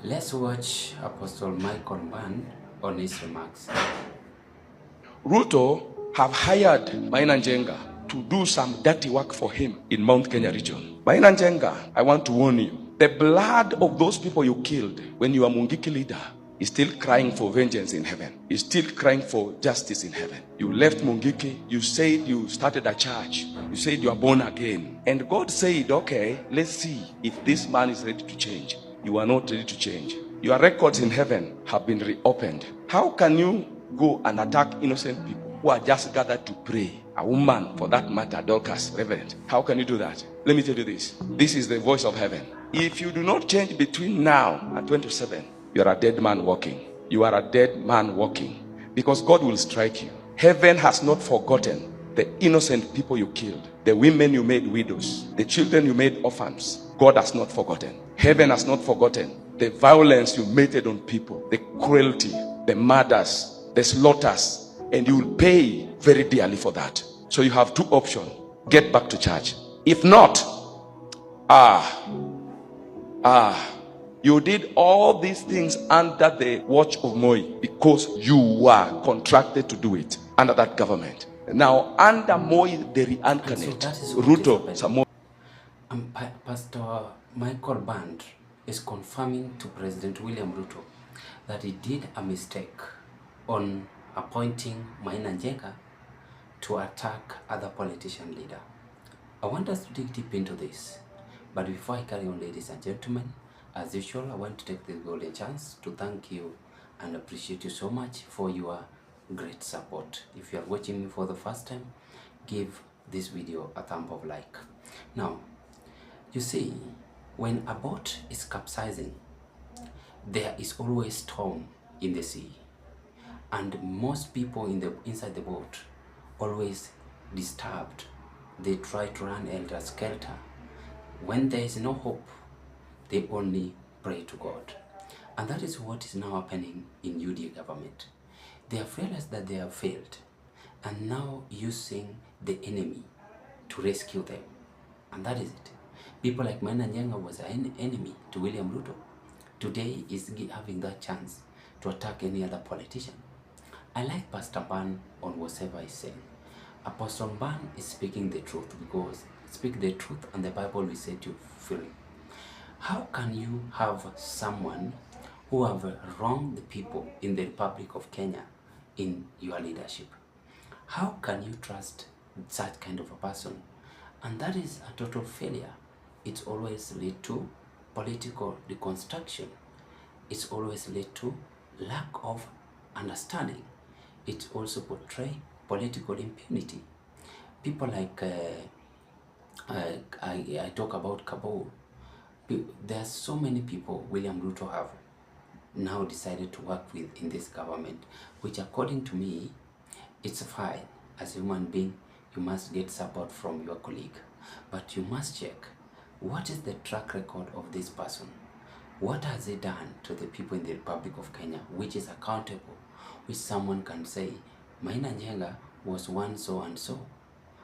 Let's watch Apostle Michael Mband on his remarks. Ruto have hired Maina Njenga to do some dirty work for him in Mount Kenya region. Maina Njenga, I want to warn you, the blood of those people you killed when you were Mungiki leader is still crying for vengeance in heaven. Is still crying for justice in heaven. You left Mungiki, you said you started a church, you said you are born again. And God said, okay, let's see if this man is ready to change. You are not ready to change. Your records in heaven have been reopened. How can you go and attack innocent people who are just gathered to pray? A woman, for that matter, Dorcas, Reverend. How can you do that? Let me tell you this. This is the voice of heaven. If you do not change between now and 27, you are a dead man walking. You are a dead man walking. Because God will strike you. Heaven has not forgotten the innocent people you killed, the women you made widows, the children you made orphans. God has not forgotten. Heaven has not forgotten the violence you meted on people, the cruelty, the murders, the slaughters, and you will pay very dearly for that. So you have two options. Get back to church. If not, you did all these things under the watch of Moi because you were contracted to do it under that government. Now, under Moi, the reincarnate, Ruto, Samoei. Pastor Michael Mband is confirming to President William Ruto that he did a mistake on appointing Maina Njenga to attack other politician leader. I want us to dig deep into this. But before I carry on, ladies and gentlemen, as usual, I want to take this golden chance to thank you and appreciate you so much for your great support. If you are watching me for the first time, give this video a thumb of like. Now, you see, when a boat is capsizing, there is always storm in the sea, and most people inside the boat always disturbed. They try to run helter-skelter. When there is no hope, they only pray to God. And that is what is now happening in UDA government. They have realized that they have failed and now using the enemy to rescue them. And that is it. People like Maina Njenga was an enemy to William Ruto. Today is having that chance to attack any other politician. I like Pastor Mband on whatever he's saying. Apostle Mband is speaking the truth, because speak the truth and the Bible will set you free. How can you have someone who have wronged the people in the Republic of Kenya in your leadership? How can you trust such kind of a person? And that is a total failure. It's always lead to political deconstruction. It's always lead to lack of understanding. It also portray political impunity. People like I talk about Kabul. There are so many people William Ruto have now decided to work with in this government, which according to me, it's fine. As a human being, you must get support from your colleague, but you must check what is the track record of this person. What has he done to the people in the Republic of Kenya, which is accountable, which someone can say, Maina Njenga was one so and so.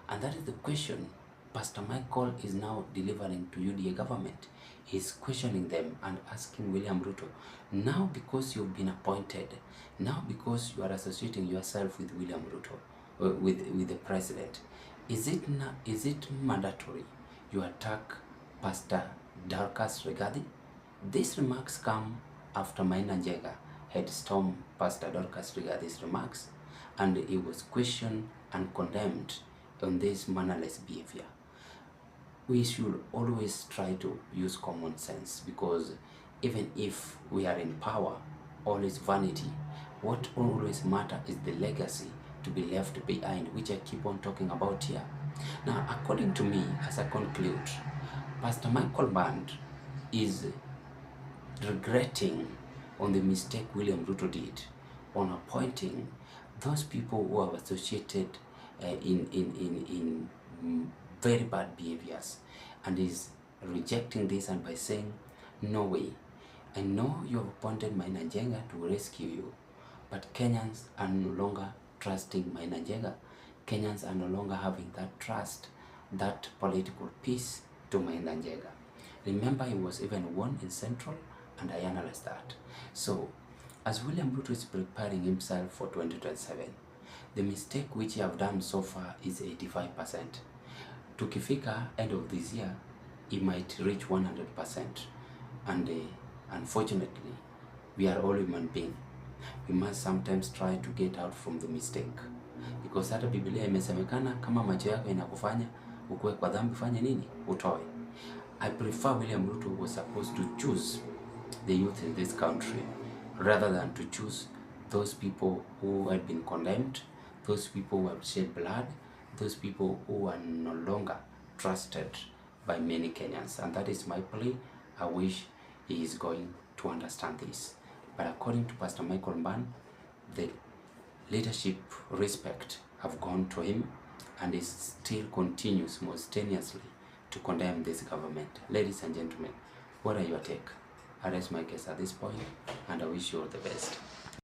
And that is the question Pastor Michael is now delivering to UDA government. He's questioning them and asking William Ruto, now because you've been appointed, now because you are associating yourself with William Ruto, with the president, is it mandatory you attack Pastor Dorcas Rigathi? These remarks come after Maina Njenga had stormed Pastor Dorcas Rigathi's remarks, and he was questioned and condemned on this mannerless behavior. We should always try to use common sense, because even if we are in power, all is vanity. What always matters is the legacy to be left behind, which I keep on talking about here. Now, according to me, as I conclude, Pastor Michael Mband is regretting on the mistake William Ruto did on appointing those people who have associated in very bad behaviors, and is rejecting this and by saying, no way. I know you have appointed Maina Njenga to rescue you, but Kenyans are no longer trusting Maina Njenga. Kenyans are no longer having that trust, that political peace to Maina Njenga. Remember, he was even won in Central and I analyze that. So, as William Ruto is preparing himself for 2027, the mistake which he have done so far is 85%. Tukifika end of this year, he might reach 100%. And unfortunately, we are all human beings. We must sometimes try to get out from the mistake. Because hata Biblia imesemekana kama macho yako inakufanya ukue kwa dhambi, fanye nini? Utoe. I prefer William Ruto was supposed to choose the youth in this country rather than to choose those people who had been condemned, those people who have shed blood, those people who are no longer trusted by many Kenyans. And that is my plea. I wish he is going to understand this. But according to Pastor Michael Mband, the leadership respect have gone to him, and he still continues most strenuously to condemn this government. Ladies and gentlemen, what are your take? I raise my case at this point, and I wish you all the best.